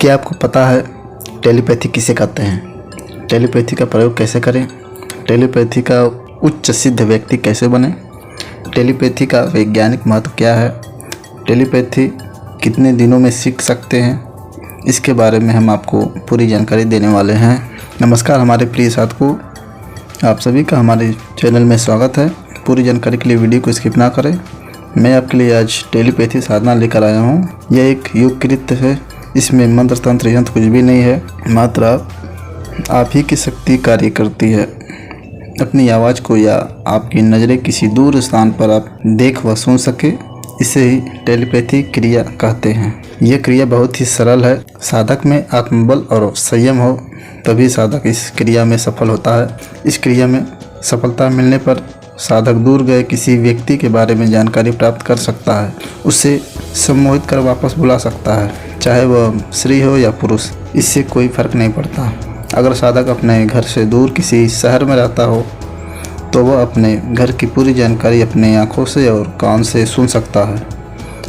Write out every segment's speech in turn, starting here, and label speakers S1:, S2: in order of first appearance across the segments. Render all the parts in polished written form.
S1: क्या आपको पता है टेलीपैथी किसे कहते हैं? टेलीपैथी का प्रयोग कैसे करें? टेलीपैथी का उच्च सिद्ध व्यक्ति कैसे बने? टेलीपैथी का वैज्ञानिक महत्व क्या है? टेलीपैथी कितने दिनों में सीख सकते हैं? इसके बारे में हम आपको पूरी जानकारी देने वाले हैं। नमस्कार हमारे प्रिय साथियों, आप सभी का हमारे चैनल में स्वागत है। पूरी जानकारी के लिए वीडियो को स्किप ना करें। मैं आपके लिए आज टेलीपैथी साधना लेकर आया हूँ। यह एक योग कृत्य है, इसमें मंत्र तंत्र यंत्र कुछ भी नहीं है, मात्र आप ही की शक्ति कार्य करती है। अपनी आवाज़ को या आपकी नज़रें किसी दूर स्थान पर आप देख व सुन सके, इसे ही टेलीपैथी क्रिया कहते हैं। यह क्रिया बहुत ही सरल है। साधक में आत्मबल और संयम हो तभी साधक इस क्रिया में सफल होता है। इस क्रिया में सफलता मिलने पर साधक दूर गए किसी व्यक्ति के बारे में जानकारी प्राप्त कर सकता है, उसे सम्मोहित कर वापस बुला सकता है, चाहे वह स्त्री हो या पुरुष, इससे कोई फर्क नहीं पड़ता। अगर साधक अपने घर से दूर किसी शहर में रहता हो तो वह अपने घर की पूरी जानकारी अपने आँखों से और कान से सुन सकता है।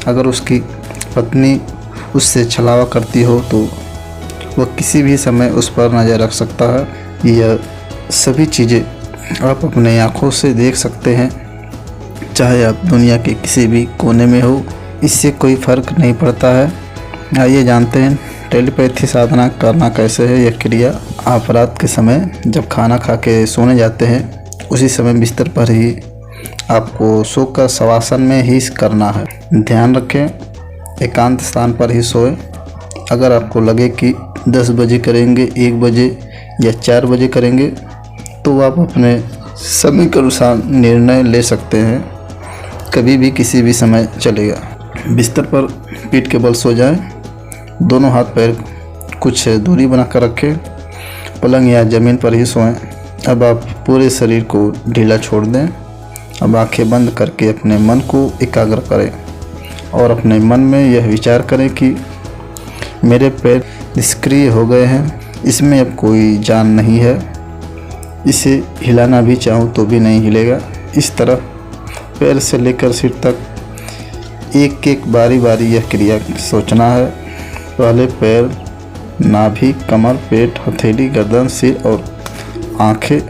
S1: अगर उसकी पत्नी उससे छलावा करती हो तो वह किसी भी समय उस पर नज़र रख सकता है। यह सभी चीज़ें आप अपने आँखों से देख सकते हैं, चाहे आप दुनिया के किसी भी कोने में हो, इससे कोई फ़र्क नहीं पड़ता है। आइए जानते हैं टेलीपैथी साधना करना कैसे है। यह क्रिया आप रात के समय जब खाना खा के सोने जाते हैं, उसी समय बिस्तर पर ही आपको सोकर शवासन में ही करना है। ध्यान रखें, एकांत स्थान पर ही सोएं। अगर आपको लगे कि 10 बजे करेंगे, 1 बजे या 4 बजे करेंगे, तो आप अपने समय के अनुसार निर्णय ले सकते हैं। कभी भी किसी भी समय चलेगा। बिस्तर पर पीठ के बल सो जाएं, दोनों हाथ पैर कुछ दूरी बनाकर रखें, पलंग या ज़मीन पर ही सोएं। अब आप पूरे शरीर को ढीला छोड़ दें। अब आंखें बंद करके अपने मन को एकाग्र करें और अपने मन में यह विचार करें कि मेरे पैर निष्क्रिय हो गए हैं, इसमें अब कोई जान नहीं है, इसे हिलाना भी चाहूँ तो भी नहीं हिलेगा। इस तरह पैर से लेकर सिर तक एक एक बारी बारी यह क्रिया सोचना है। पहले पैर, नाभि, कमर, पेट, हथेली, गर्दन, सिर और आँखें,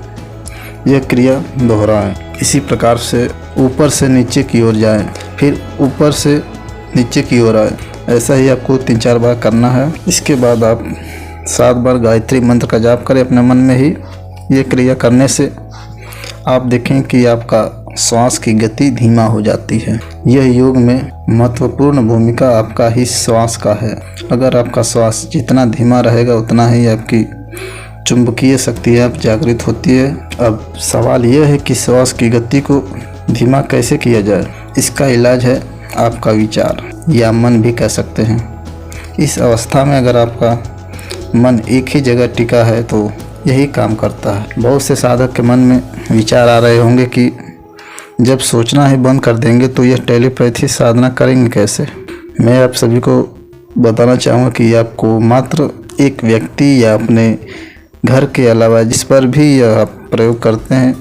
S1: यह क्रिया दोहराएं। इसी प्रकार से ऊपर से नीचे की ओर जाएं, फिर ऊपर से नीचे की ओर आए। ऐसा ही आपको 3-4 बार करना है। इसके बाद आप 7 बार गायत्री मंत्र का जाप करें अपने मन में ही। ये क्रिया करने से आप देखें कि आपका श्वास की गति धीमा हो जाती है। यह योग में महत्वपूर्ण भूमिका आपका ही श्वास का है। अगर आपका श्वास जितना धीमा रहेगा उतना ही आपकी चुंबकीय शक्ति आप जागृत होती है। अब सवाल यह है कि श्वास की गति को धीमा कैसे किया जाए। इसका इलाज है आपका विचार, या मन भी कह सकते हैं। इस अवस्था में अगर आपका मन एक ही जगह टिका है तो यही काम करता है। बहुत से साधक के मन में विचार आ रहे होंगे कि जब सोचना ही बंद कर देंगे तो यह टेलीपैथी साधना करेंगे कैसे। मैं आप सभी को बताना चाहूँगा कि आपको मात्र एक व्यक्ति या अपने घर के अलावा जिस पर भी यह आप प्रयोग करते हैं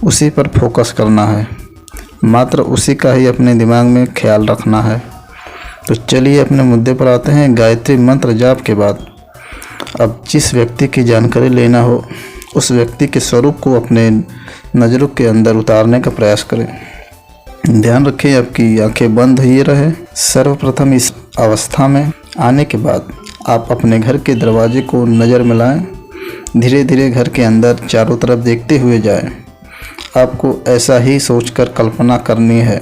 S1: उसी पर फोकस करना है, मात्र उसी का ही अपने दिमाग में ख्याल रखना है। तो चलिए अपने मुद्दे पर आते हैं। गायत्री मंत्र जाप के बाद अब जिस व्यक्ति की जानकारी लेना हो उस व्यक्ति के स्वरूप को अपने नज़रों के अंदर उतारने का प्रयास करें। ध्यान रखें आपकी आंखें बंद ही रहे। सर्वप्रथम इस अवस्था में आने के बाद आप अपने घर के दरवाजे को नज़र में लाएं। धीरे धीरे घर के अंदर चारों तरफ देखते हुए जाएं। आपको ऐसा ही सोचकर कल्पना करनी है।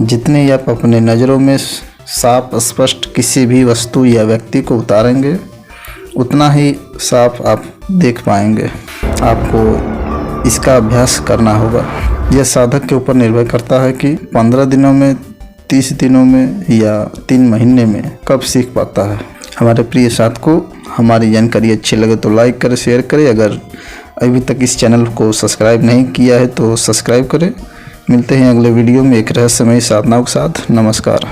S1: जितनी आप अपने नज़रों में साफ स्पष्ट किसी भी वस्तु या व्यक्ति को उतारेंगे उतना ही साफ आप देख पाएंगे। आपको इसका अभ्यास करना होगा। यह साधक के ऊपर निर्भर करता है कि 15 दिनों में, 30 दिनों में या 3 महीने में कब सीख पाता है। हमारे प्रिय साथ को हमारी जानकारी अच्छी लगे तो लाइक करें, शेयर करें। अगर अभी तक इस चैनल को सब्सक्राइब नहीं किया है तो सब्सक्राइब करें। मिलते हैं अगले वीडियो में एक रहस्यमयी साधनाओं के साथ। नमस्कार।